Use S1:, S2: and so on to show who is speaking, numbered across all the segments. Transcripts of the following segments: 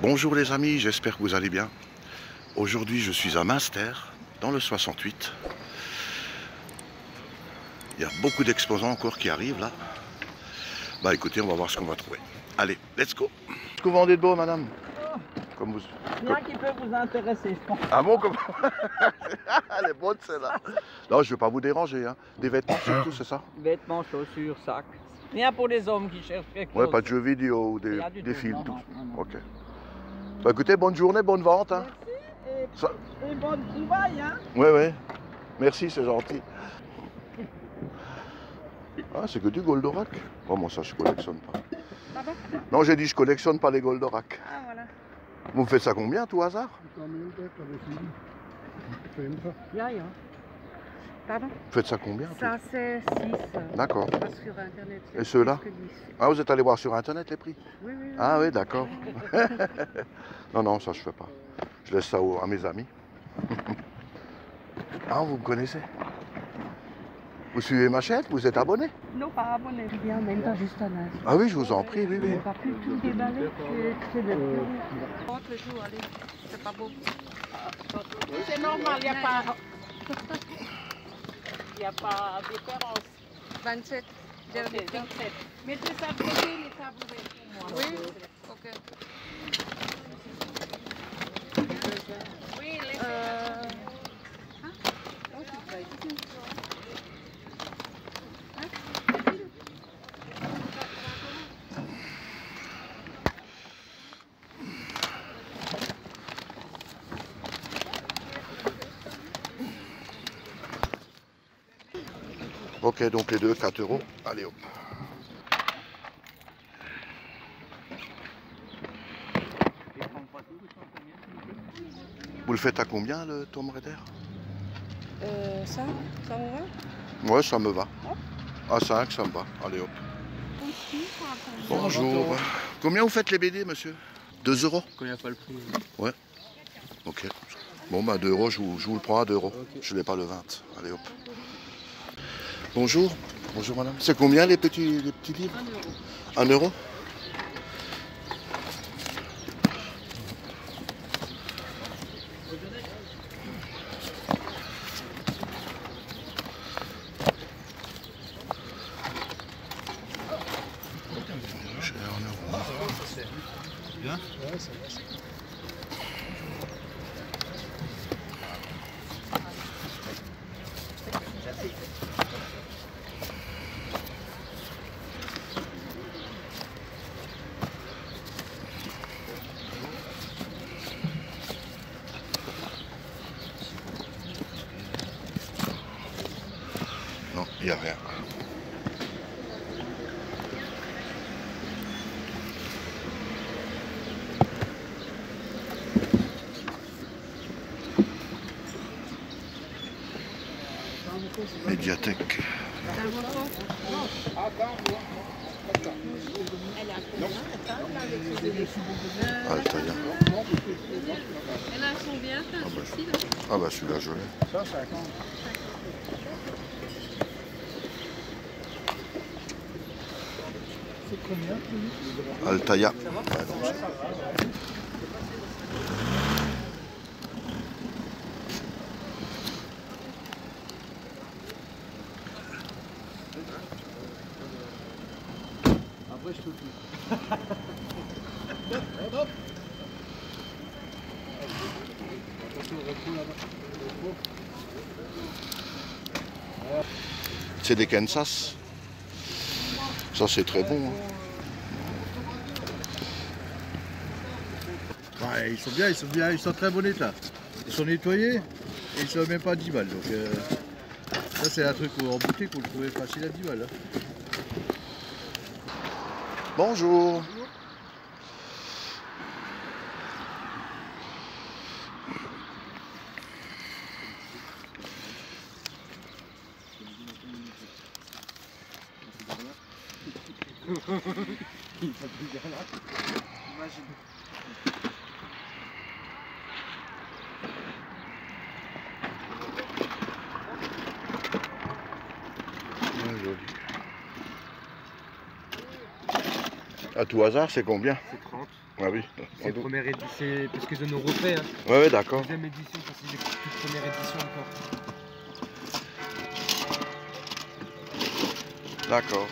S1: Bonjour les amis, j'espère que vous allez bien. Aujourd'hui je suis à Münster, dans le 68. Il y a beaucoup d'exposants encore qui arrivent là. Bah écoutez, on va voir ce qu'on va trouver. Allez, let's go. Qu'est-ce que vous vendez de beau, madame? Comme vous...
S2: Rien qui peut vous intéresser, je pense.
S1: Ah bon, comme... Elle est bonne celle-là. Non, je ne vais pas vous déranger, hein. Des vêtements surtout, c'est ça?
S2: Vêtements, chaussures, sacs. Rien pour les hommes qui cherchent quelque
S1: Ouais,
S2: chose.
S1: pas de jeux vidéo ou
S2: Rien
S1: des
S2: du tout,
S1: films,
S2: non,
S1: tout.
S2: non.
S1: Ok. Bah écoutez, bonne journée, bonne vente. Hein.
S2: Merci et bonne trouvaille, hein.
S1: Ouais. Merci, c'est gentil. Ah, c'est que du Goldorak. Oh, moi ça, je collectionne pas.
S2: Pardon?
S1: Non, j'ai dit, je collectionne pas les Goldorak.
S2: Ah, voilà.
S1: Vous me faites ça combien, tout hasard?
S2: Ja. Pardon?
S1: Vous faites ça combien, tout?
S3: Ça c'est 6.
S1: D'accord.
S3: Sur internet.
S1: Et ceux-là?
S3: Plus que 10.
S1: Ah, vous êtes allé voir sur internet les prix?
S3: Oui.
S1: Ah oui, d'accord. Non, ça je fais pas. Je laisse ça à mes amis. Ah, vous me connaissez? Vous suivez ma chaîne? Vous êtes abonné?
S3: Non, pas abonné. Bien, même pas juste un instant.
S1: Ah oui, je vous en prie, oui.
S3: On va plus tout déballer. C'est le autre jour, allez. C'est pas beau.
S2: C'est normal, il n'y a pas... Il n'y a pas de différence.
S3: 27.
S2: Ok, 27. Mettez ça de côté, les tabourets pour moi.
S3: Oui, ok.
S2: Oui, les...
S1: Ok, donc les deux, 4 €. Allez hop. Vous le faites à combien, le Tomb Raider?
S3: Ça vous va?
S1: Ouais, ça me va. À 5, ça me va. Allez hop. Bonjour. Combien vous faites les BD, monsieur? 2 €?
S4: Je connais pas le prix.
S1: Ouais. Ok. Bon, bah 2 €, je vous le prends à 2 €. Okay. Je n'ai pas le 20. Allez hop. Bonjour. Bonjour, madame. C'est combien les petits livres? 1 €. 1 €?
S4: Bien? Ouais, ça va.
S1: Non, il n'y a rien. Médiathèque. Altaïa.
S3: Elle a combien?
S1: Ah bah celui-là je l'ai.
S4: Ça, 50. C'est combien?
S1: Altaïa.
S4: Après, je peux plus.
S1: C'est des Kansas. Ça c'est très bon. Hein.
S4: Ouais, ils sont très bon état. Ils sont nettoyés et ils sont même pas à 10 balles. Donc ça c'est un truc en boutique, vous le trouvez facile à 10 balles. Hein.
S1: Bonjour. Joli. À tout hasard, c'est combien?
S5: C'est 30.
S1: Ah oui.
S5: C'est la première édition, parce qu'ils sont européens. Hein.
S1: Ouais, d'accord.
S5: Deuxième édition, parce que c'est la toute première édition encore.
S1: D'accord.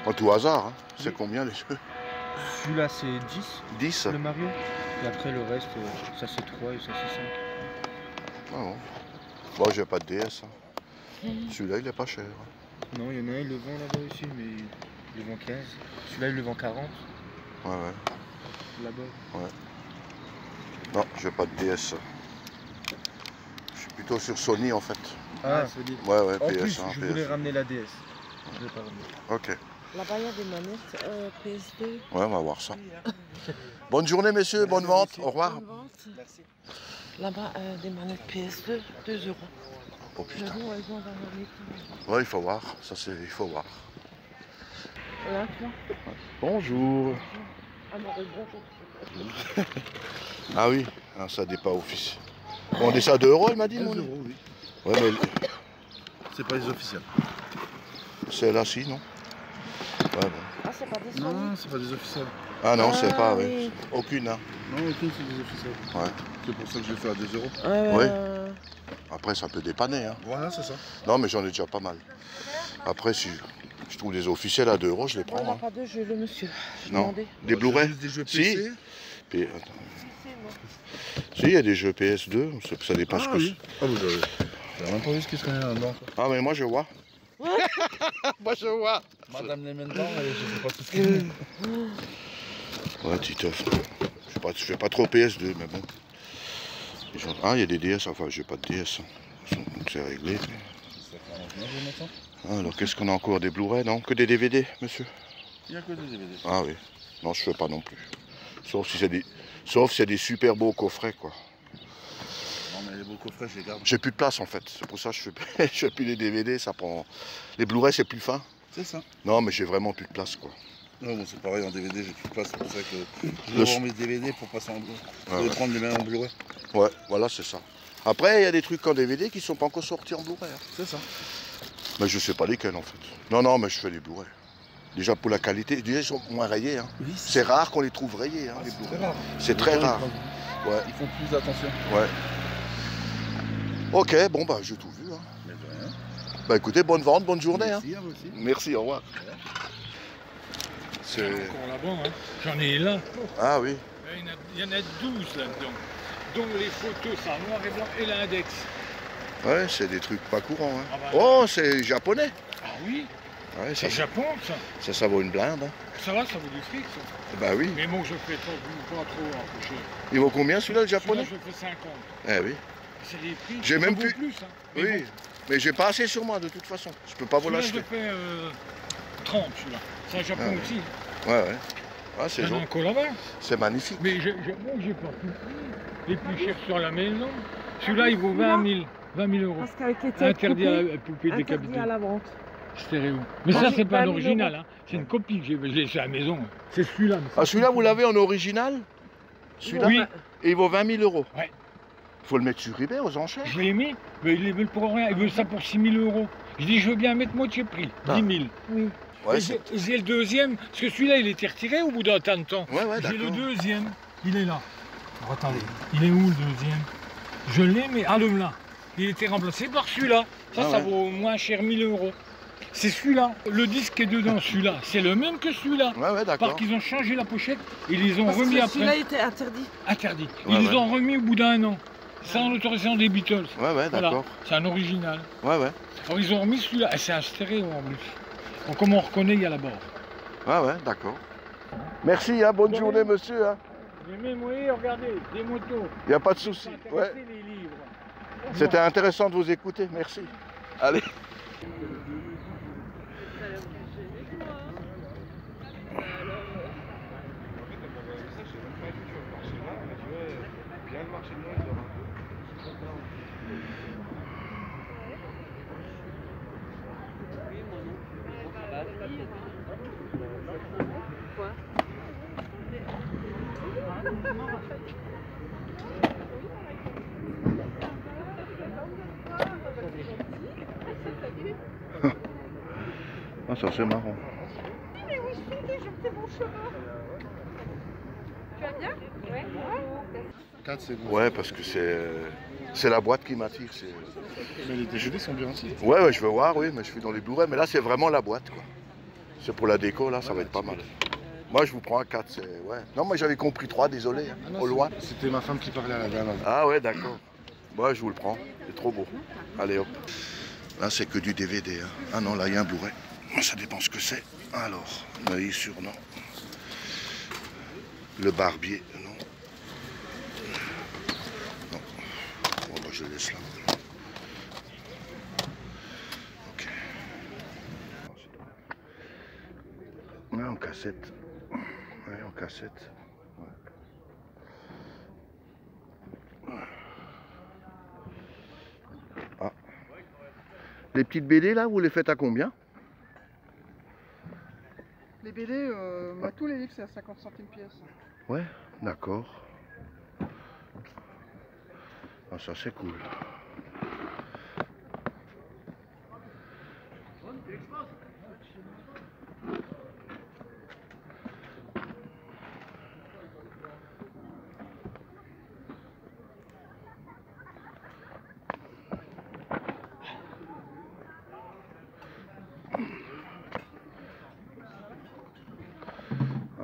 S1: À tout hasard, hein. C'est
S5: Oui.
S1: combien les jeux?
S5: Celui-là, c'est 10,
S1: 10.
S5: le Mario. Et après, le reste, ça c'est 3 et ça c'est 5.
S1: Ah bon. Bon, j'ai pas de DS. Hein. Celui-là, il est pas cher.
S5: Non, il y en a un, il le vend là-bas aussi, mais il le vend 15. Celui-là, il le vend 40,
S1: Ouais, ouais.
S5: là-bas.
S1: Non, j'ai pas de DS. Je suis plutôt sur Sony en fait.
S5: Ah, Sony.
S1: Ouais, ouais,
S5: En plus,
S1: PS1,
S5: je voulais
S1: PS.
S5: ramener la DS. Je l'ai pas ramené.
S1: Ok.
S3: Là-bas, il y a des manettes PS2.
S1: Ouais, on va voir ça. Bonne journée, messieurs, bonne vente. Au revoir.
S3: Bonne vente. Là-bas, des manettes PS2, 2 €.
S1: Oh
S3: Mais
S1: putain.
S3: bon, elles ont dans les
S1: Ouais, il faut voir. Ça, c'est. Il faut voir.
S3: Là, tu vois.
S1: Bonjour.
S3: Ah non, bonjour.
S1: Ah oui, ah, ça n'est pas officiel. On est ça à 2 €, elle m'a dit,
S4: 15
S1: mon
S4: €, oui.
S1: Ouais, mais
S4: C'est pas les officiels.
S1: c'est là, si, non? Ouais, bon.
S3: Ah, c'est pas des
S4: Non,
S3: Sony.
S4: non, c'est pas des officiels.
S1: Ah non, c'est
S3: Ah,
S1: pas,
S3: oui.
S1: oui. Aucune, hein.
S4: Non, aucune, c'est des officiels.
S1: Ouais.
S4: C'est pour ça que je l'ai fait à 2 €.
S1: Après, ça peut dépanner, hein.
S4: Voilà, c'est ça.
S1: Non, mais j'en ai déjà pas mal. Après, si je trouve des officiels à 2 €, je les
S3: On
S1: prends.
S3: n'a
S1: hein.
S3: pas de jeu, le monsieur. Je
S1: Non.
S3: demandais.
S1: Des Blu-ray?
S4: Juste des jeux
S1: Si.
S4: PC.
S1: Puis, attends. Si, il y a des jeux PS2, ça dépend ce
S4: Ah
S1: que
S4: oui. Ah, vous avez. J'ai même pas vu ce qui se connaît là-dedans.
S1: c'est. Ah, mais moi, je vois. Moi, je vois.
S4: Madame les mains dedans, je sais pas tout ce qu'il y a.
S1: Ouais, Titeuf. Je fais pas trop PS2, mais bon. Ah, il y a des DS, enfin, j'ai pas de DS. hein. Donc, c'est réglé. Ah, alors, qu'est-ce qu'on a encore? Des Blu-ray, non? Que des DVD, monsieur?
S4: Il n'y a que des DVD.
S1: Ah oui. Non, je fais pas non plus. Sauf si c'est des super beaux coffrets, quoi.
S4: Non, mais les beaux coffrets, je les garde.
S1: J'ai plus de place, en fait. C'est pour ça que je fais plus les DVD, ça prend... Les Blu-ray, c'est plus fin.
S4: C'est ça.
S1: Non, mais j'ai vraiment plus de place, quoi.
S4: Non, bon, c'est pareil en DVD, j'ai plus de place. C'est pour ça que je
S1: Le
S4: vais voir mes DVD pour passer en Blu-ray.
S1: Ouais,
S4: Je vais
S1: ouais.
S4: prendre les mêmes en Blu-ray.
S1: Ouais, voilà, c'est ça. Après, il y a des trucs en DVD qui sont pas encore sortis en Blu-ray. hein.
S4: C'est ça.
S1: Mais je sais pas lesquels, en fait. Non, non, mais je fais les Blu-ray. Déjà, pour la qualité, déjà, ils sont moins rayés. Hein.
S4: Oui,
S1: C'est rare qu'on les trouve rayés, hein, les
S4: c'est
S1: Blu-ray.
S4: très rare.
S1: C'est très rare. Ouais,
S4: Ils font plus attention.
S1: ouais. Ok, bon, bah, j'ai tout vu. Hein.
S4: Mais de rien.
S1: Bah, écoutez, bonne vente, bonne journée. Hein.
S4: Merci à vous aussi.
S1: Merci, au revoir. C'est...
S6: Encore là-bas, hein. J'en ai là.
S1: Ah oui.
S6: Il y en a 12 là-dedans. Dont les photos, ça en noir et blanc et l'index.
S1: Ouais, c'est des trucs pas courants. Hein.
S6: Ah bah,
S1: Oh, c'est japonais.
S6: Ah oui,
S1: Ouais,
S6: c'est
S1: ça,
S6: Japon ça.
S1: ça vaut une blinde. Hein.
S6: Ça va, ça vaut du fric ça.
S1: Bah oui.
S6: Mais bon, je fais pas trop cher.
S1: Il vaut combien celui-là, le japonais?
S6: Celui-là, je fais 50.
S1: Eh oui.
S6: C'est des prix.
S1: J'ai
S6: ça
S1: même
S6: vaut
S1: plus-
S6: plus. Hein. Mais
S1: Oui.
S6: bon,
S1: Mais j'ai pas assez sur moi, de toute façon. Je peux pas vous
S6: celui-là, je
S1: l'acheter.
S6: fais 30 celui-là. C'est un Japon
S1: Ah.
S6: aussi.
S1: Ouais, ouais. Ah, c'est
S6: Il y en a
S1: joli.
S6: encore là-bas.
S1: C'est magnifique.
S6: Mais j'ai pas tout pris. Les plus chers sur la maison. Celui-là, il vaut 20 000 euros.
S3: Parce qu'avec les têtes
S6: Interdit à
S3: coupées,
S6: la poupée
S3: interdit
S6: décapitée.
S3: à la vente.
S6: Stéréo. Mais
S3: Ah,
S6: ça,
S3: j'ai
S6: c'est pas
S3: 20
S6: un
S3: 000
S6: original, hein. C'est une copie que j'ai laissée à la maison. C'est celui-là. mais
S1: Ah,
S6: ça,
S1: celui-là,
S6: c'est-
S1: vous l'avez en original? Celui-là?
S6: Oui,
S1: Et il vaut 20 000 euros.
S6: Ouais.
S1: Faut le mettre sur eBay aux enchères.
S6: je l'ai mis, mais ils les veulent pour rien. Ils veulent ça pour 6 000 euros. Je dis, je veux bien mettre moitié prix,
S1: Ah.
S6: 10 000.
S3: Oui.
S1: Ouais,
S6: Et j'ai le deuxième, parce que celui-là, il était retiré au bout d'un temps de temps.
S1: ouais, ouais,
S6: J'ai le
S1: d'accord.
S6: deuxième, il est là. Alors, attendez, il est où le deuxième? Je l'ai, mais ah, le là. Il était remplacé par celui-là. Ça,
S1: Ah
S6: ça
S1: ouais.
S6: vaut moins cher 1000 euros. C'est celui-là. Le disque est dedans, celui-là. C'est le même que celui-là.
S1: Ouais, ouais,
S6: Parce
S1: d'accord.
S6: qu'ils ont changé la pochette et ils les ont
S3: Parce
S6: remis
S3: que celui-là
S6: après.
S3: était interdit.
S6: Interdit.
S1: Ouais,
S6: Ils les
S1: ouais.
S6: ont remis au bout d'un an. Sans l'autorisation des Beatles.
S1: Ouais, ouais,
S6: Voilà.
S1: d'accord.
S6: C'est un original.
S1: Ouais, ouais.
S6: Alors ils ont remis celui-là. Et c'est un stéréo en plus. Donc comme on reconnaît, il y a la barre.
S1: Ouais, ouais, d'accord. Merci, hein, bonne
S6: De
S1: journée,
S6: rien.
S1: monsieur. Hein.
S6: Mais même, vous voyez, regardez, des motos.
S1: Il n'y a pas de souci.
S6: Ça
S1: Ouais.
S6: intéressait les livres.
S1: C'était intéressant de vous écouter. Merci. Allez. Ah, ça c'est marrant.
S2: Mais oui, je fais mon chemin. Tu vas bien? Ouais.
S5: 4 c'est bon.
S1: Ouais, parce que c'est la boîte qui m'attire.
S5: Mais les déjeuners sont bien aussi.
S1: Ouais, je veux voir, oui, mais je suis dans les Blu-ray. Mais là, c'est vraiment la boîte, quoi. C'est pour la déco, là, ça va être pas mal. Moi, je vous prends un 4, ouais. Non, moi, j'avais compris 3, désolé, hein,
S5: Ah non,
S1: au loin.
S5: C'était ma femme qui parlait à la dame.
S1: Ah ouais, d'accord. Moi, je vous le prends. C'est trop beau. Allez, hop. Là, c'est que du DVD. Hein. Ah non, là, il y a un Blu-ray. Ça dépend ce que c'est. Alors, Neuilly sur non. Le Barbier, non. Non. Bon, bah, je laisse là. Ok. Ouais, en cassette. Ouais, en cassette. Ouais. Ah. Les petites BD là, vous les faites à combien?
S3: Les BD, tous les livres c'est à 50 centimes pièce.
S1: Ouais, d'accord. Ah, ça c'est cool.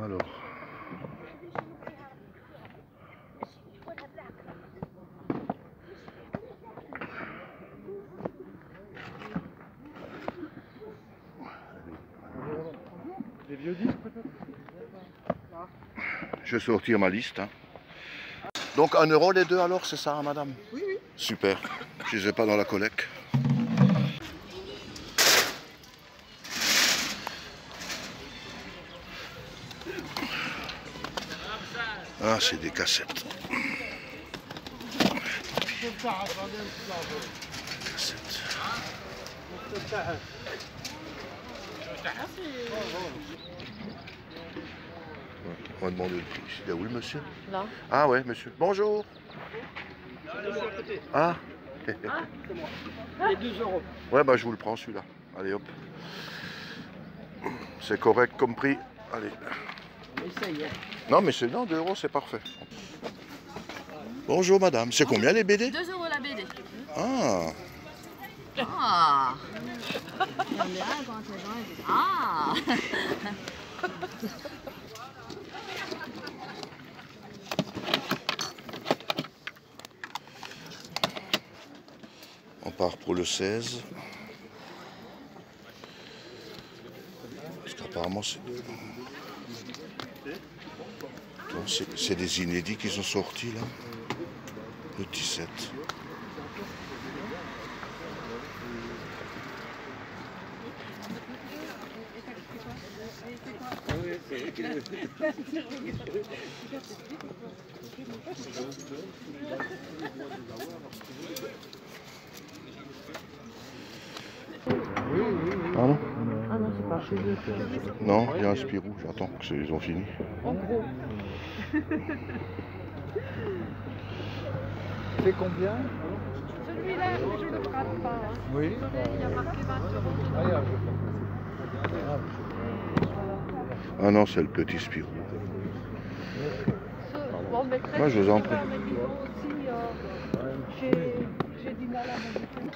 S1: Alors.
S5: Les vieux disques peut-être?
S1: Je vais sortir ma liste. Hein. Donc 1 euro les deux alors, c'est ça, hein, madame?
S3: Oui, oui.
S1: Super. Je les ai pas dans la collecte. Ah, c'est des cassettes. Cassettes. On va demander le prix. Il est où le monsieur?
S2: Là.
S1: Ah ouais, monsieur. Bonjour. Ah.
S3: Les 2 euros.
S1: Ouais, bah je vous le prends celui-là. Allez hop. C'est correct comme prix. Allez.
S3: Essaye.
S1: Non, mais c'est 2 euros, c'est parfait. Bonjour madame. C'est combien les BD?
S2: 2 euros la BD.
S1: Ah.
S2: Ah. J'aime bien quand les gens disent ah.
S1: On part pour le 16. Parce qu'apparemment c'est des inédits qui sont sortis là. Le 17. Pardon?
S3: Ah non, c'est pas chez eux.
S1: Non, il y a un Spirou, j'attends qu'ils ont fini.
S3: En gros.
S4: C'est combien?
S2: Celui-là, je ne le rate pas. Hein.
S4: Oui.
S2: Il y a marqué 20 euros.
S1: Ah non, c'est le petit Spirou.
S2: Bon, mais
S1: Moi, je vous en prie.
S2: mais disons aussi, j'ai du mal à m'habituer.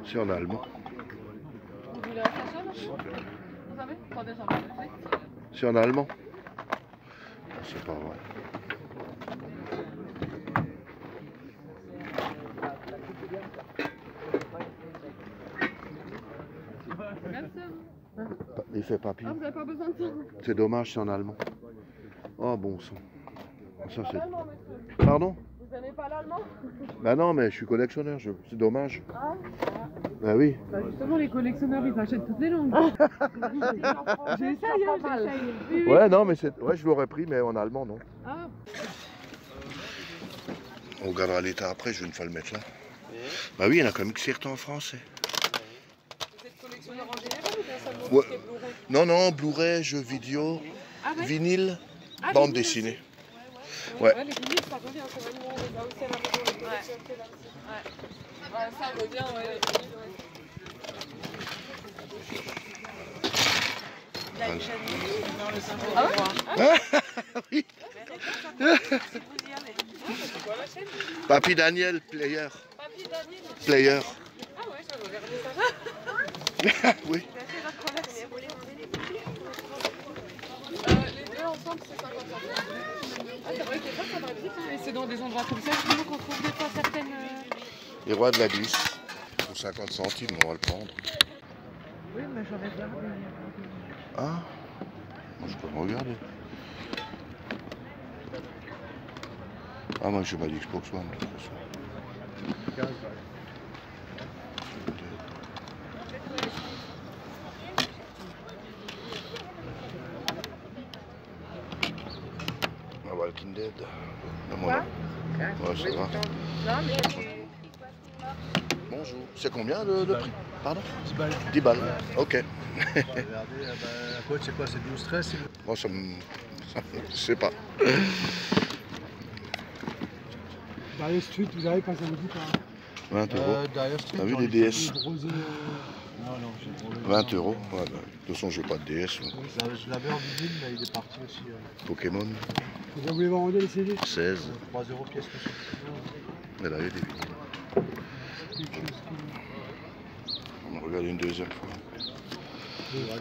S1: C'est en allemand.
S2: Vous voulez un sachet là? Vous savez? Attendez, j'en vais le faire.
S1: C'est en allemand. C'est pas vrai.
S2: Merci à vous.
S1: Il fait papier.
S2: Ah, vous n'avez pas besoin de ça?
S1: C'est dommage, c'est en allemand. Oh bon sang. Ça c'est.
S2: L'allemand, monsieur.
S1: Pardon?
S2: Vous n'aimez pas l'allemand?
S1: Bah non, mais je suis collectionneur, c'est dommage.
S2: Ah.
S1: Bah oui.
S3: Bah justement, les collectionneurs, ils achètent toutes les langues. J'essaye, hein, j'essaye. Oui, oui.
S1: Ouais, non, mais c'est. Ouais, je l'aurais pris, mais en allemand, non.
S3: Ah.
S1: On regardera l'état après, je vais une fois le mettre là. Bah oui, il y en a quand même que certains en français.
S2: Vous êtes collectionneur en général ou bien seulement
S1: Ouais.
S2: tout ce qui est Blu-ray?
S1: Non, non, Blu-ray, jeux vidéo,
S2: Ah ouais.
S1: vinyle,
S2: Ah,
S1: bande
S2: vinyle
S1: dessinée.
S2: aussi.
S1: Ouais.
S2: Ouais, les vinyles, ça revient, c'est vraiment, on les a aussi à la maison, les collections là aussi. Ouais, ça revient, ouais, les vinyles, ouais. Il y a une chaîne YouTube dans le symbole. Ah ouais?
S1: Oui.
S2: C'est quoi la chaîne?
S1: Papy Daniel, player.
S2: Papy Daniel.
S1: Player.
S2: Ah ouais, j'avais regardé ça.
S1: Oui.
S2: C'est notre commerce. Les deux ensemble, c'est 50 centimes. Ah, c'est vrai que des fois, ça va vite. Hein. Et c'est dans des endroits comme ça, justement, qu'on trouve des fois certaines...
S1: Les rois de la glisse. Pour 50 centimes, on va le prendre.
S3: Oui, mais j'aurais regardé.
S1: Ah, moi je peux me regarder. Ah, moi je n'ai pas d'Xbox One de toute façon. Ah, Walking Dead. Ouais, ça va.
S2: Non, mais...
S1: Bonjour. C'est combien le prix? Pardon?
S5: 10 balles.
S1: 10 balles. Ok.
S4: Regardez, la côte, c'est quoi? C'est 12-13?
S1: Moi, ça me... Je sais pas.
S6: Dans Street, vous avez pas ça me dit pas.
S1: 20 €.
S4: Derrière Street.
S1: T'as vu
S4: j'en
S1: les
S4: ai
S1: DS?
S6: Brosé,
S4: Non, non, j'ai brûlé.
S1: 20 €. Ouais, bah, de toute façon, je n'ai pas de DS. donc.
S4: Je l'avais en vinyle, mais il est parti aussi.
S1: Pokémon,
S6: vous voulez vendre les CD?
S1: 16.
S4: 3 € pièce.
S1: Mais là, il y a des vinyles. On va regarder une deuxième fois.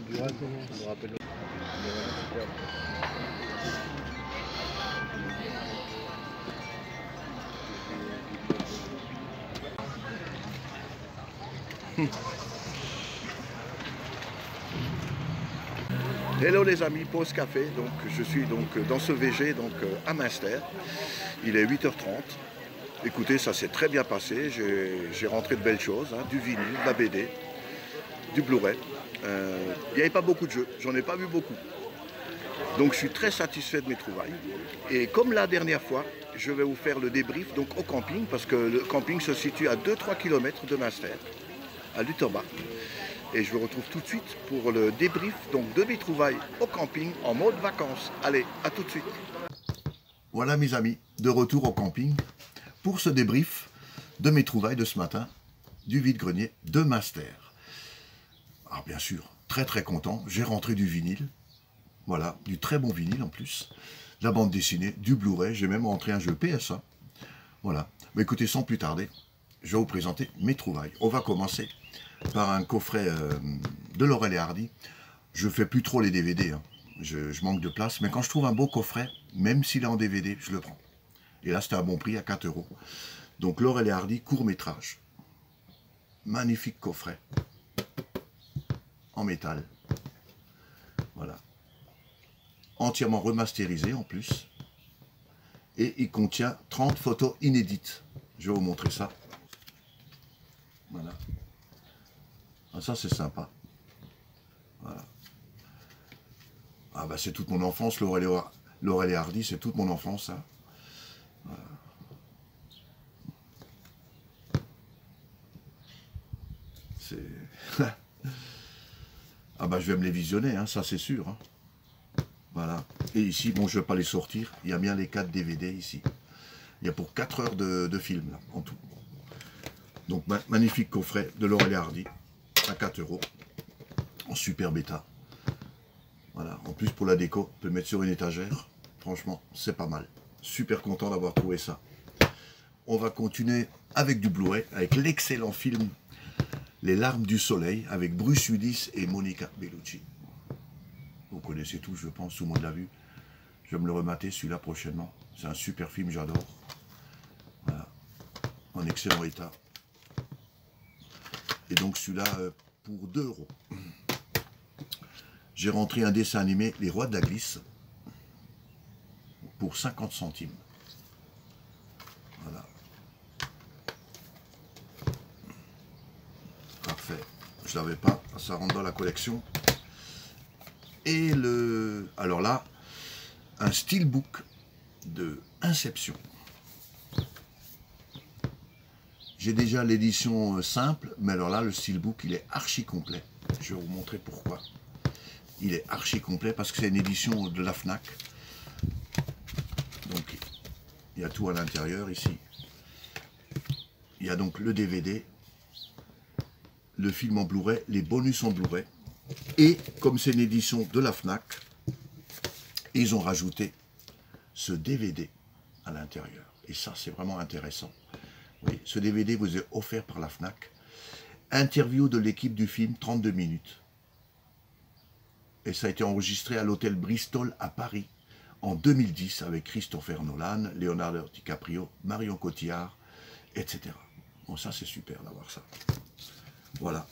S4: Duran, je me rappelle.
S1: Hello les amis, pause café. Donc je suis donc dans ce VG donc à Münster. Il est 8h30. Écoutez, ça s'est très bien passé. J'ai rentré de belles choses, hein, du vinyle, de la BD, du Blu-ray. Il n'y avait pas beaucoup de jeux, j'en ai pas vu beaucoup. Donc je suis très satisfait de mes trouvailles. Et comme la dernière fois, je vais vous faire le débrief donc au camping, parce que le camping se situe à 2-3 km de Münster, à Lutherbach. Et je vous retrouve tout de suite pour le débrief donc, de mes trouvailles au camping en mode vacances. Allez, à tout de suite. Voilà mes amis, de retour au camping pour ce débrief de mes trouvailles de ce matin du vide-grenier de Münster. Alors bien sûr, très très content, j'ai rentré du vinyle, voilà, du très bon vinyle en plus, la bande dessinée, du Blu-ray, j'ai même rentré un jeu PSA, voilà. Mais écoutez, sans plus tarder, je vais vous présenter mes trouvailles. On va commencer par un coffret de Laurel et Hardy. Je fais plus trop les DVD, hein. Je manque de place, mais quand je trouve un beau coffret, même s'il est en DVD, je le prends. Et là, c'était un bon prix à 4 €. Donc Laurel et Hardy, court-métrage. Magnifique coffret. En métal. Voilà. Entièrement remasterisé en plus. Et il contient 30 photos inédites. Je vais vous montrer ça. Voilà. Ah, ça c'est sympa. Voilà. Ah bah c'est toute mon enfance, Laurel et Hardy, c'est toute mon enfance, ça. Voilà. C'est... ah bah je vais me les visionner, hein, ça c'est sûr. Hein. Voilà. Et ici, bon je ne vais pas les sortir, il y a bien les 4 DVD ici. Il y a pour 4 heures de film, là, en tout. Donc magnifique coffret de Laurel et Hardy, à 4 €, en super bêta. Voilà, en plus pour la déco, on peut le mettre sur une étagère. Franchement, c'est pas mal. Super content d'avoir trouvé ça. On va continuer avec du Blu-ray, avec l'excellent film Les larmes du soleil, avec Bruce Willis et Monica Bellucci. Vous connaissez tous, je pense, tout le monde l'a vu. Je vais me le remater, celui-là, prochainement. C'est un super film, j'adore. Voilà, en excellent état. Et donc celui-là, pour 2 €. J'ai rentré un dessin animé, Les Rois de la Glisse, pour 50 centimes. Voilà. Parfait. Je ne l'avais pas, ça rentre dans la collection. Et le... alors là, un steelbook de Inception. J'ai déjà l'édition simple, mais alors là, le steelbook, il est archi complet. Je vais vous montrer pourquoi. Il est archi complet parce que c'est une édition de la Fnac. Donc, il y a tout à l'intérieur ici. Il y a donc le DVD, le film en Blu-ray, les bonus en Blu-ray. Et comme c'est une édition de la Fnac, ils ont rajouté ce DVD à l'intérieur. Et ça, c'est vraiment intéressant. Oui, ce DVD vous est offert par la Fnac. Interview de l'équipe du film, 32 minutes. Et ça a été enregistré à l'hôtel Bristol à Paris en 2010 avec Christopher Nolan, Leonardo DiCaprio, Marion Cotillard, etc. Bon, ça c'est super d'avoir ça. Voilà.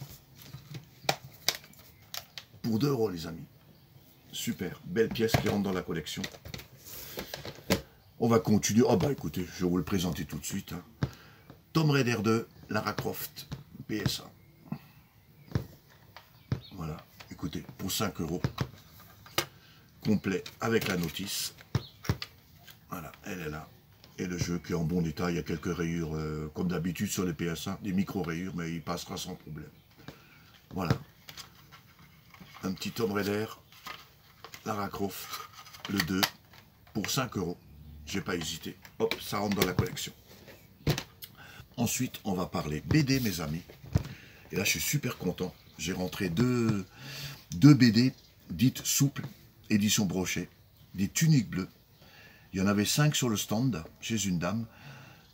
S1: Pour 2 € les amis. Super, belle pièce qui rentre dans la collection. On va continuer. Oh bah écoutez, je vais vous le présenter tout de suite. Hein. Tomb Raider 2, Lara Croft, PSA. Voilà, écoutez, pour 5 €, complet avec la notice. Voilà, elle est là. Et le jeu qui est en bon état, il y a quelques rayures, comme d'habitude sur les PS1, des micro-rayures, mais il passera sans problème. Voilà. Un petit Tomb Raider, Lara Croft, le 2, pour 5 €. J'ai pas hésité. Hop, ça rentre dans la collection. Ensuite, on va parler BD, mes amis. Et là, je suis super content. J'ai rentré deux BD dites souples, édition brochée, des tuniques bleues. Il y en avait 5 sur le stand, chez une dame.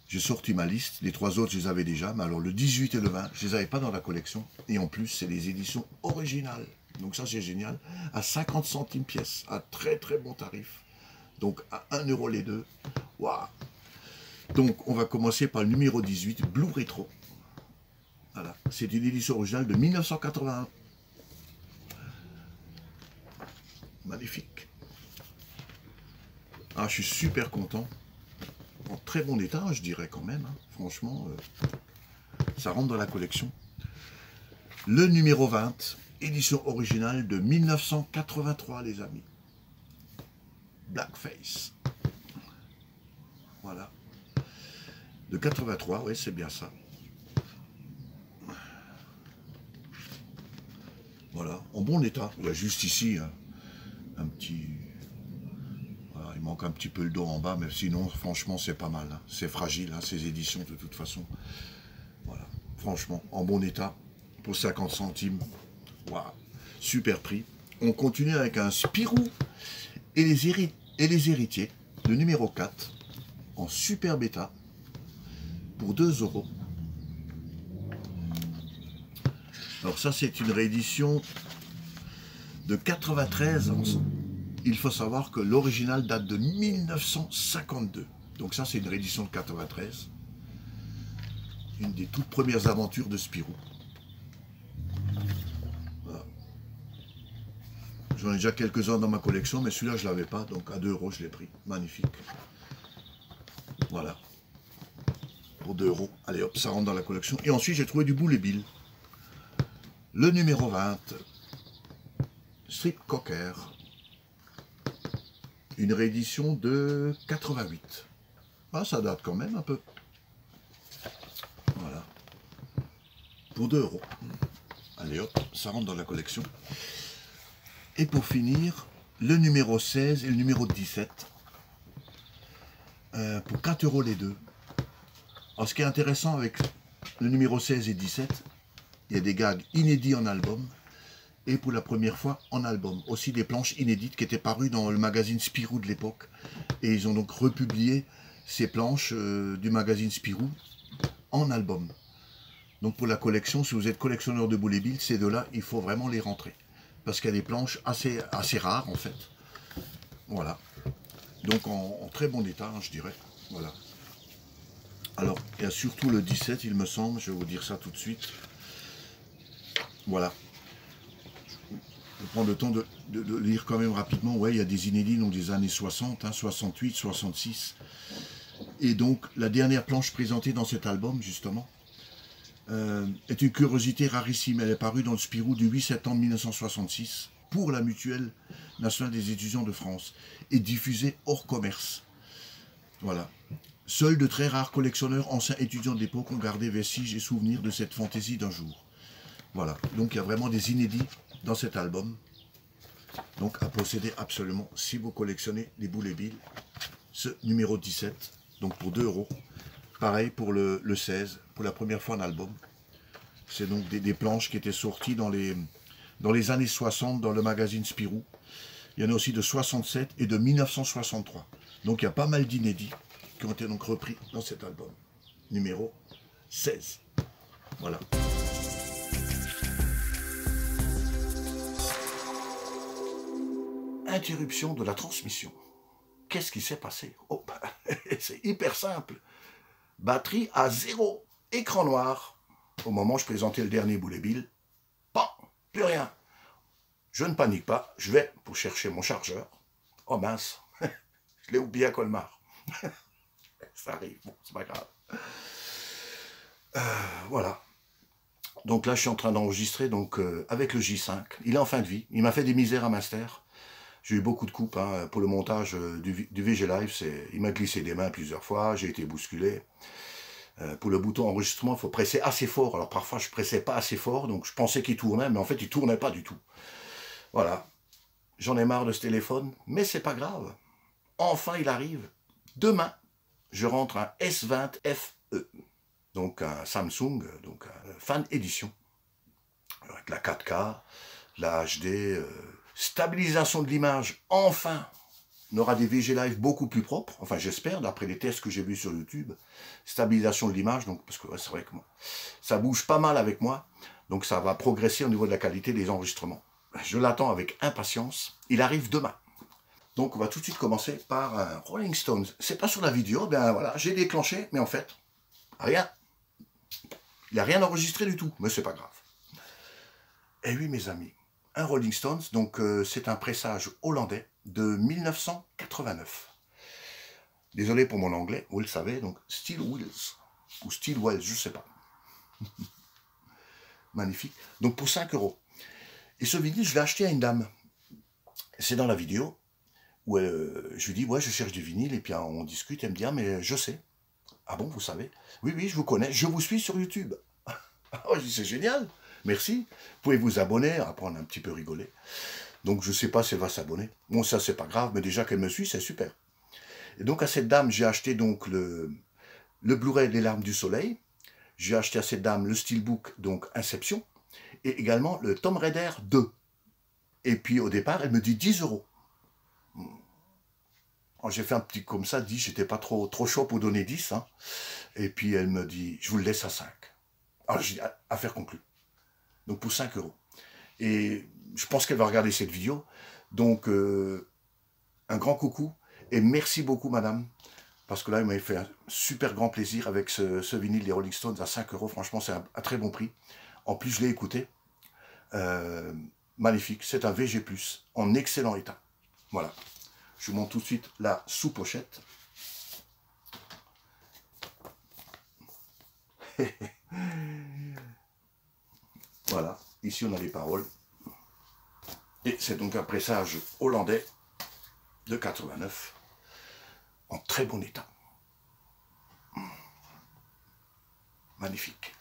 S1: J'ai sorti ma liste. Les 3 autres, je les avais déjà. Mais alors, le 18 et le 20, je les avais pas dans la collection. Et en plus, c'est les éditions originales. Donc ça, c'est génial. À 50 centimes pièce. À très, très bon tarif. Donc, à 1 € les deux. Waouh! Donc, on va commencer par le numéro 18, Blue Retro. Voilà, c'est une édition originale de 1981. Magnifique. Ah, je suis super content. En très bon état, je dirais quand même. Hein. Franchement, ça rentre dans la collection. Le numéro 20, édition originale de 1983, les amis. Blackface. Voilà. De 83, oui, c'est bien ça. Voilà, en bon état. Il y a juste ici un petit... Voilà, il manque un petit peu le dos en bas, mais sinon, franchement, c'est pas mal. Hein. C'est fragile, hein, ces éditions, de toute façon. Voilà, franchement, en bon état, pour 50 centimes. Waouh, super prix. On continue avec un Spirou et les héritiers, le numéro 4, en super bêta, pour 2 €. Alors ça, c'est une réédition de 93. Il faut savoir que l'original date de 1952. Donc ça, c'est une réédition de 93. Une des toutes premières aventures de Spirou. Voilà. J'en ai déjà quelques-uns dans ma collection, mais celui-là, je ne l'avais pas. Donc à 2 €, je l'ai pris. Magnifique. Voilà. Pour 2 €. Allez hop, ça rentre dans la collection. Et ensuite, j'ai trouvé du Boule et Bill. Le numéro 20, Strip Cocker, une réédition de 88. Ah, ça date quand même un peu. Voilà. Pour 2 €. Allez hop, ça rentre dans la collection. Et pour finir, le numéro 16 et le numéro 17, pour 4 € les deux. Alors, ce qui est intéressant avec le numéro 16 et 17, il y a des gags inédits en album, et pour la première fois en album. Aussi des planches inédites qui étaient parues dans le magazine Spirou de l'époque. Et ils ont donc republié ces planches du magazine Spirou en album. Donc pour la collection, si vous êtes collectionneur de Boule et Bill, ces deux-là, il faut vraiment les rentrer. Parce qu'il y a des planches assez rares en fait. Voilà. Donc en très bon état, hein, je dirais. Voilà. Alors, il y a surtout le 17, il me semble, je vais vous dire ça tout de suite. Voilà. Je vais prendre le temps de lire quand même rapidement. Ouais, il y a des inédits donc des années 60, hein, 68, 66. Et donc, la dernière planche présentée dans cet album, justement, est une curiosité rarissime. Elle est parue dans le Spirou du 8 septembre 1966 pour la Mutuelle nationale des étudiants de France et diffusée hors commerce. Voilà. Seuls de très rares collectionneurs anciens étudiants de l'époque ont gardé vestiges et souvenirs de cette fantaisie d'un jour. Voilà, donc il y a vraiment des inédits dans cet album. Donc à posséder absolument si vous collectionnez les Boulet Bill. Ce numéro 17, donc pour 2 €. Pareil pour le 16, pour la première fois en album. C'est donc des planches qui étaient sorties dans les années 60 dans le magazine Spirou. Il y en a aussi de 67 et de 1963. Donc il y a pas mal d'inédits qui ont été donc repris dans cet album. Numéro 16. Voilà. Interruption de la transmission. Qu'est-ce qui s'est passé? Oh, c'est hyper simple. Batterie à 0. Écran noir. Au moment où je présentais le dernier Boulet Bill, plus rien. Je ne panique pas, je vais pour chercher mon chargeur. Oh mince, je l'ai oublié à Colmar. Ça arrive, bon, c'est pas grave. Voilà. Donc là, je suis en train d'enregistrer avec le J5. Il est en fin de vie. Il m'a fait des misères à Master. J'ai eu beaucoup de coupes pour le montage du VG Live. Il m'a glissé des mains plusieurs fois. J'ai été bousculé. Pour le bouton enregistrement, il faut presser assez fort. Alors parfois, je ne pressais pas assez fort. Donc je pensais qu'il tournait, mais en fait, il ne tournait pas du tout. Voilà. J'en ai marre de ce téléphone, mais c'est pas grave. Enfin, il arrive. Demain, je rentre un S20 FE. Donc un Samsung, donc un fan édition. Avec la 4K, la HD, stabilisation de l'image, enfin. On aura des VG Live beaucoup plus propres, enfin j'espère, d'après les tests que j'ai vus sur YouTube. Stabilisation de l'image, donc parce que ouais, c'est vrai que moi, ça bouge pas mal avec moi, donc ça va progresser au niveau de la qualité des enregistrements. Je l'attends avec impatience, il arrive demain. Donc on va tout de suite commencer par un Rolling Stones. C'est pas sur la vidéo, ben voilà, j'ai déclenché, mais en fait, rien. Il n'y a rien enregistré du tout, mais c'est pas grave. Et oui mes amis, un Rolling Stones, donc c'est un pressage hollandais de 1989. Désolé pour mon anglais, vous le savez, donc Steel Wheels, ou Steel Wells, je sais pas. Magnifique. Donc pour 5 €. Et ce vinyle, je l'ai acheté à une dame. C'est dans la vidéo, où je lui dis, ouais, je cherche du vinyle, et puis on discute, elle me dit, ah, mais je sais. Ah bon, vous savez? Oui, oui, je vous connais, je vous suis sur YouTube. Oh, je dis, c'est génial, merci. Vous pouvez vous abonner, après on a un petit peu rigolé. Donc je ne sais pas si elle va s'abonner. Bon, ça c'est pas grave, mais déjà qu'elle me suit, c'est super. Et donc à cette dame, j'ai acheté donc le Blu-ray Les Larmes du Soleil. J'ai acheté à cette dame le Steelbook, donc Inception. Et également le Tomb Raider 2. Et puis au départ, elle me dit 10 €. J'ai fait un petit comme ça, 10, j'étais pas trop chaud pour donner 10. Hein. Et puis elle me dit, je vous le laisse à 5. Alors j'ai dit, affaire conclue. Donc pour 5 €. Et je pense qu'elle va regarder cette vidéo. Donc, un grand coucou. Et merci beaucoup, madame. Parce que là, il m'a fait un super grand plaisir avec ce vinyle des Rolling Stones à 5 €. Franchement, c'est un très bon prix. En plus, je l'ai écouté. Magnifique. C'est un VG+, en excellent état. Voilà. Je vous montre tout de suite la sous-pochette. Voilà. Ici, on a les paroles. Et c'est donc un pressage hollandais de 89, en très bon état. Magnifique.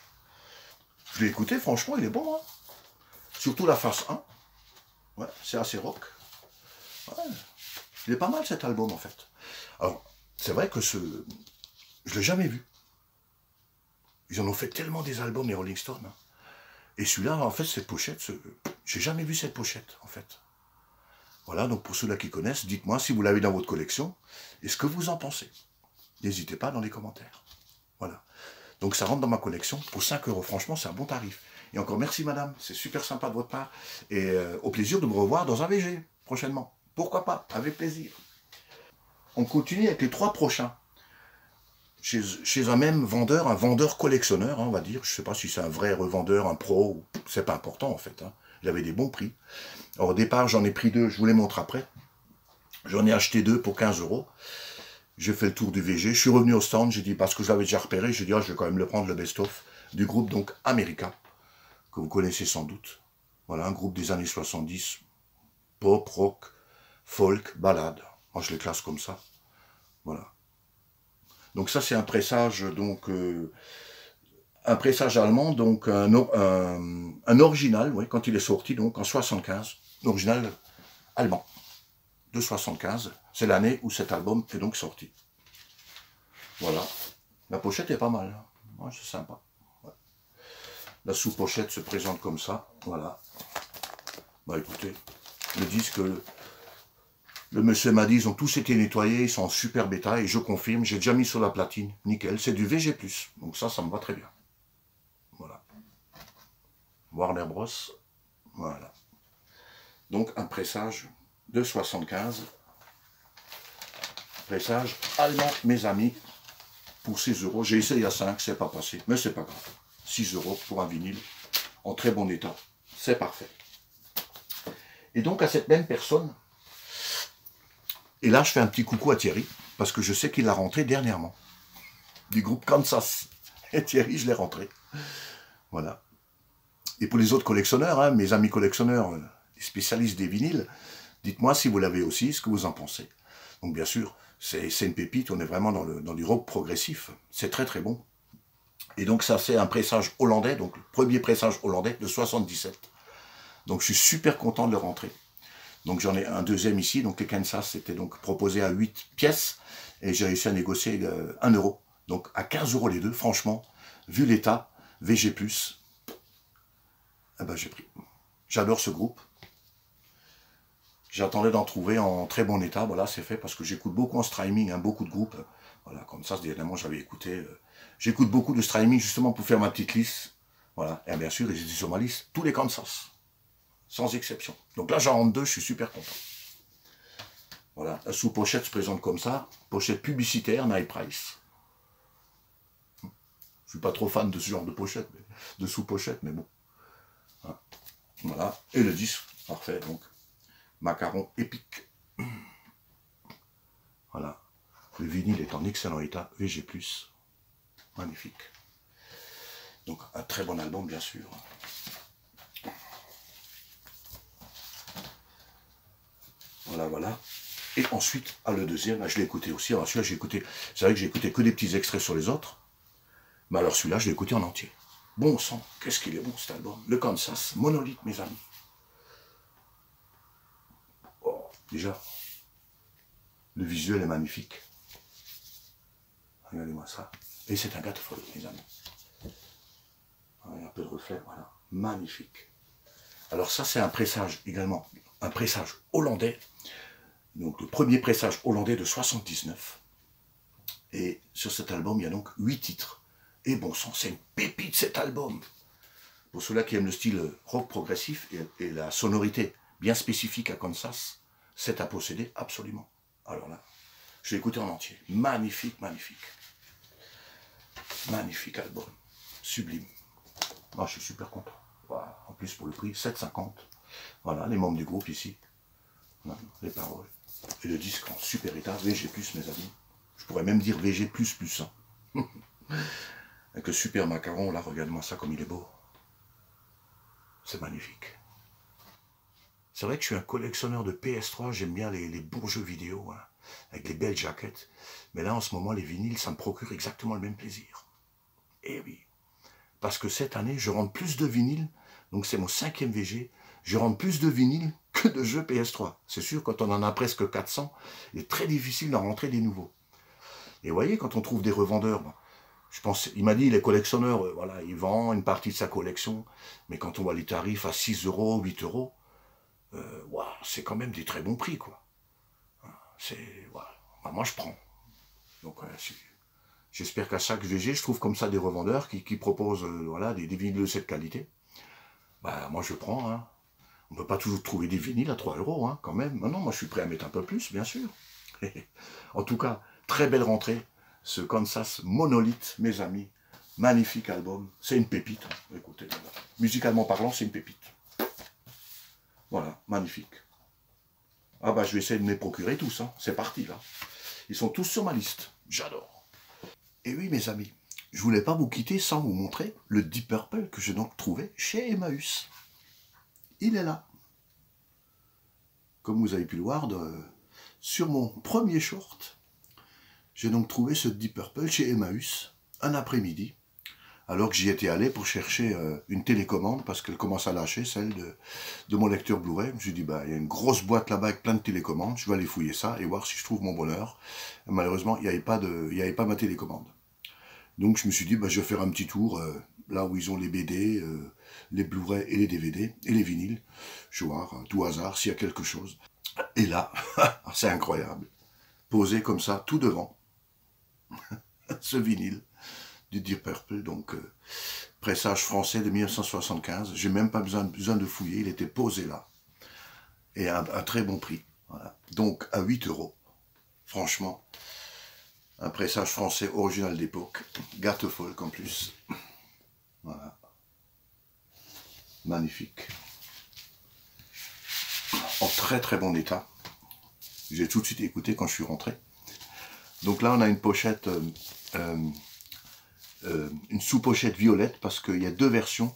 S1: Je l'ai écouté, franchement, il est bon. Hein, surtout la face 1. Ouais, c'est assez rock. Ouais, il est pas mal cet album, en fait. Alors, c'est vrai que je ne l'ai jamais vu. Ils en ont fait tellement des albums, les Rolling Stones. Hein. Et celui-là, en fait, cette pochette, j'ai jamais vu cette pochette, en fait. Voilà, donc pour ceux-là qui connaissent, dites-moi si vous l'avez dans votre collection, et ce que vous en pensez. N'hésitez pas dans les commentaires. Voilà. Donc ça rentre dans ma collection pour 5 €. Franchement, c'est un bon tarif. Et encore merci, madame, c'est super sympa de votre part. Et au plaisir de me revoir dans un VG, prochainement. Pourquoi pas, avec plaisir. On continue avec les 3 prochains. Chez un même vendeur, un vendeur collectionneur, hein, on va dire. Je ne sais pas si c'est un vrai revendeur, un pro, c'est pas important en fait. Hein. Il avait des bons prix. Alors, au départ, j'en ai pris 2, je vous les montre après. J'en ai acheté 2 pour 15 €. J'ai fait le tour du VG. Je suis revenu au stand, j'ai dit, parce que je l'avais déjà repéré, j'ai dit, oh, je vais quand même le prendre, le best-of du groupe donc America, que vous connaissez sans doute. Voilà, un groupe des années 70, pop, rock, folk, ballade. Moi, je les classe comme ça. Voilà. Donc ça c'est un pressage, donc un pressage allemand, donc un original, oui, quand il est sorti, donc en 75, original allemand de 75. C'est l'année où cet album est donc sorti. Voilà. La pochette est pas mal. Ouais, c'est sympa. Ouais. La sous-pochette se présente comme ça. Voilà. Bah écoutez, le disque, le monsieur m'a dit, ils ont tous été nettoyés, ils sont en super état, et je confirme, j'ai déjà mis sur la platine. Nickel, c'est du VG+. Donc ça me va très bien. Voilà. Warner Bros. Voilà. Donc un pressage de 75. Pressage allemand, mes amis, pour 6 €. J'ai essayé à 5, c'est pas passé, mais c'est pas grave. 6 € pour un vinyle en très bon état, c'est parfait. Et donc à cette même personne, et là je fais un petit coucou à Thierry, parce que je sais qu'il l'a rentré dernièrement, du groupe Kansas. Et Thierry, je l'ai rentré. Voilà. Et pour les autres collectionneurs, hein, mes amis collectionneurs, les spécialistes des vinyles, dites-moi si vous l'avez aussi, ce que vous en pensez. Donc bien sûr, c'est une pépite, on est vraiment dans du rock progressif. C'est très très bon. Et donc ça c'est un pressage hollandais, donc le premier pressage hollandais de 77. Donc je suis super content de le rentrer. Donc j'en ai un deuxième ici, donc les Kansas c'était donc proposé à 8 pièces, et j'ai réussi à négocier 1 €. Donc à 15 € les deux, franchement, vu l'état, VG+, eh ben j'ai pris. J'adore ce groupe. J'attendais d'en trouver en très bon état, voilà, c'est fait, parce que j'écoute beaucoup en streaming, hein, beaucoup de groupes. Voilà, comme ça, dernièrement, j'avais écouté. J'écoute beaucoup de streaming, justement, pour faire ma petite liste. Voilà, et bien sûr, ils étaient sur ma liste, tous les Kansas, sans exception. Donc là, j'en rentre 2, je suis super content. Voilà, la sous-pochette se présente comme ça, pochette publicitaire, Night Price. Je suis pas trop fan de ce genre de pochette, de sous-pochette, mais bon. Voilà, et le disque, parfait, donc. Macaron épique. Voilà. Le vinyle est en excellent état. VG+. Magnifique. Donc un très bon album bien sûr. Voilà, voilà. Et ensuite, le deuxième, je l'ai écouté aussi. Alors celui-là, j'ai écouté. C'est vrai que j'ai écouté que des petits extraits sur les autres. Mais alors celui-là, je l'ai écouté en entier. Bon sang, qu'est-ce qu'il est bon cet album. Le Kansas, Monolith, mes amis. Déjà, le visuel est magnifique. Regardez-moi ça. Et c'est un gars de folie, mes amis. Un peu de reflet, voilà. Magnifique. Alors ça, c'est un pressage également. Un pressage hollandais. Donc le premier pressage hollandais de 79. Et sur cet album, il y a donc 8 titres. Et bon sang, c'est une pépite cet album. Pour ceux-là qui aiment le style rock progressif et la sonorité bien spécifique à Kansas, c'est à posséder absolument. Alors là, je l'ai écouté en entier. Magnifique, magnifique. Magnifique album. Sublime. Moi, je suis super content. Voilà. En plus, pour le prix, 7,50. Voilà, les membres du groupe ici. Voilà, les paroles. Et le disque en super état. VG+, mes amis. Je pourrais même dire VG++. Hein. Avec le super macaron, là, regardez-moi ça comme il est beau. C'est magnifique. C'est vrai que je suis un collectionneur de PS3, j'aime bien les bons jeux vidéo, hein, avec les belles jaquettes. Mais là, en ce moment, les vinyles, ça me procure exactement le même plaisir. Eh oui, parce que cette année, je rentre plus de vinyles, donc c'est mon 5e VG, je rentre plus de vinyles que de jeux PS3. C'est sûr, quand on en a presque 400, il est très difficile d'en rentrer des nouveaux. Et vous voyez, quand on trouve des revendeurs, je pense, il m'a dit, les collectionneurs, voilà, ils vendent une partie de sa collection, mais quand on voit les tarifs à 6 €, 8 €, wow, c'est quand même des très bons prix, quoi. Voilà. Moi, je prends. Donc, j'espère qu'à chaque VG, je trouve comme ça des revendeurs qui proposent voilà, des vinyles de cette qualité. Bah, moi, je prends. Hein. On ne peut pas toujours trouver des vinyles à 3 €, hein, quand même. Non, moi, je suis prêt à mettre un peu plus, bien sûr. En tout cas, très belle rentrée. Ce Kansas Monolith, mes amis. Magnifique album. C'est une pépite. Hein. Écoutez, musicalement parlant, c'est une pépite. Voilà, magnifique. Ah bah je vais essayer de me les procurer tous, hein. C'est parti là. Ils sont tous sur ma liste, j'adore. Et oui mes amis, je voulais pas vous quitter sans vous montrer le Deep Purple que j'ai donc trouvé chez Emmaüs. Il est là. Comme vous avez pu le voir, sur mon premier short, J'ai donc trouvé ce Deep Purple chez Emmaüs, un après-midi, alors que j'y étais allé pour chercher une télécommande, parce qu'elle commence à lâcher, celle de mon lecteur Blu-ray. Je me suis dit, bah, il y a une grosse boîte là-bas avec plein de télécommandes, je vais aller fouiller ça et voir si je trouve mon bonheur. Malheureusement, il n'y avait pas ma télécommande. Donc je me suis dit, bah, je vais faire un petit tour, là où ils ont les BD, les Blu-ray et les DVD, et les vinyles. Je vais voir, à tout hasard, s'il y a quelque chose. Et là, c'est incroyable. Posé comme ça, tout devant, ce vinyle du Deep Purple, donc pressage français de 1975. J'ai même pas besoin de fouiller, il était posé là. Et à un très bon prix. Voilà. Donc à 8 €. Franchement, un pressage français original d'époque. Gattefolk en plus. Voilà. Magnifique. En très très bon état. J'ai tout de suite écouté quand je suis rentré. Donc là on a une pochette, une sous-pochette violette, parce qu'il y a deux versions.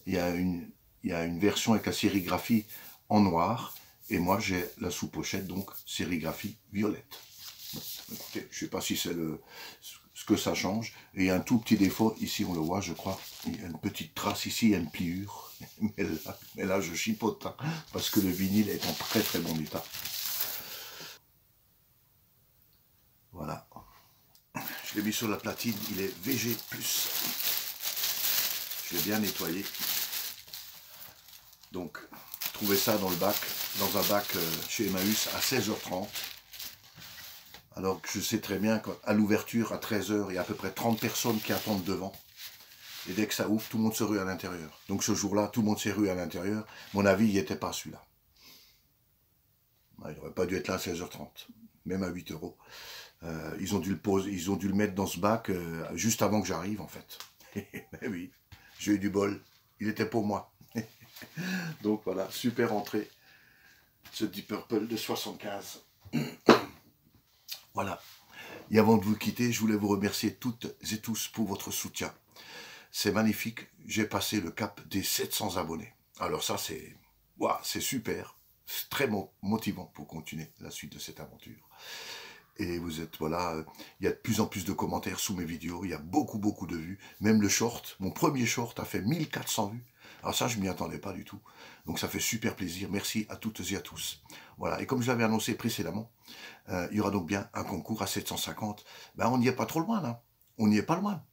S1: Il y a une version avec la sérigraphie en noir, et moi j'ai la sous-pochette, donc sérigraphie violette. Bon, écoutez, je ne sais pas si c'est ce que ça change. Et il y a un tout petit défaut, ici on le voit je crois, il y a une petite trace ici, il y a une pliure. Mais là je chipote, hein, parce que le vinyle est en très très bon état. Voilà. Je l'ai mis sur la platine, il est VG+. Je l'ai bien nettoyé. Donc, trouvez ça dans le bac, dans un bac chez Emmaüs à 16h30. Alors que je sais très bien qu'à l'ouverture, à 13h, il y a à peu près 30 personnes qui attendent devant. Et dès que ça ouvre, tout le monde se rue à l'intérieur. Donc ce jour-là, tout le monde s'est rue à l'intérieur. Mon avis, il n'y était pas celui-là. Il n'aurait pas dû être là à 16h30, même à 8 €. Ils ont dû le mettre dans ce bac juste avant que j'arrive en fait. Mais oui, j'ai eu du bol, il était pour moi. Donc voilà, super entrée, ce Deep Purple de 75. Voilà, et avant de vous quitter, je voulais vous remercier toutes et tous pour votre soutien. C'est magnifique, j'ai passé le cap des 700 abonnés. Alors ça c'est super, c'est très motivant pour continuer la suite de cette aventure. Et vous êtes, voilà, il y a de plus en plus de commentaires sous mes vidéos, il y a beaucoup de vues. Même le short, mon premier short a fait 1400 vues. Alors ça, je ne m'y attendais pas du tout. Donc ça fait super plaisir. Merci à toutes et à tous. Voilà, et comme je l'avais annoncé précédemment, il y aura donc bien un concours à 750. Ben, on n'y est pas trop loin, là. On n'y est pas loin.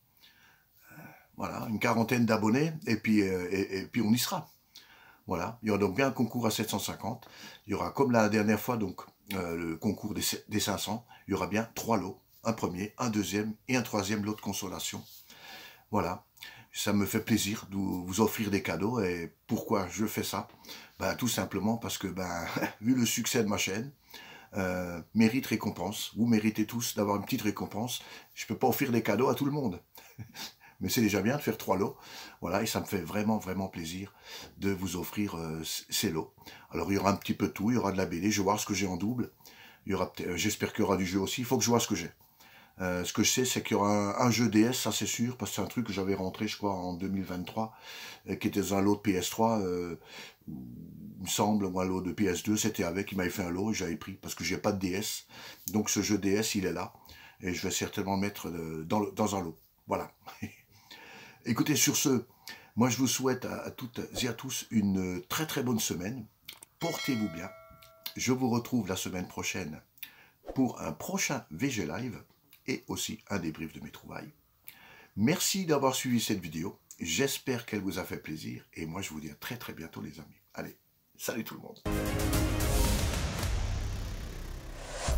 S1: Voilà, une quarantaine d'abonnés, et puis on y sera. Voilà, il y aura donc bien un concours à 750. Il y aura, comme la dernière fois, donc le concours des 500, il y aura bien 3 lots. Un premier, un deuxième et un troisième lot de consolation. Voilà, ça me fait plaisir de vous offrir des cadeaux. Et pourquoi je fais ça? Ben, tout simplement parce que, vu le succès de ma chaîne, mérite récompense. Vous méritez tous d'avoir une petite récompense. Je ne peux pas offrir des cadeaux à tout le monde. Mais c'est déjà bien de faire 3 lots. Voilà, et ça me fait vraiment plaisir de vous offrir ces lots. Alors il y aura un petit peu de tout, il y aura de la BD, je vais voir ce que j'ai en double. J'espère qu'il y aura du jeu aussi, il faut que je vois ce que j'ai. Ce que je sais, c'est qu'il y aura un jeu DS, ça c'est sûr, parce que c'est un truc que j'avais rentré, je crois, en 2023, qui était dans un lot de PS3, il me semble, ou un lot de PS2, c'était avec, il m'avait fait un lot et j'avais pris, parce que j'ai pas de DS. Donc ce jeu DS, il est là, et je vais certainement le mettre dans un lot. Voilà. Écoutez, sur ce, moi je vous souhaite à toutes et à tous une très bonne semaine. Portez-vous bien. Je vous retrouve la semaine prochaine pour un prochain VG Live et aussi un débrief de mes trouvailles. Merci d'avoir suivi cette vidéo. J'espère qu'elle vous a fait plaisir. Et moi je vous dis à très bientôt les amis. Allez, salut tout le monde.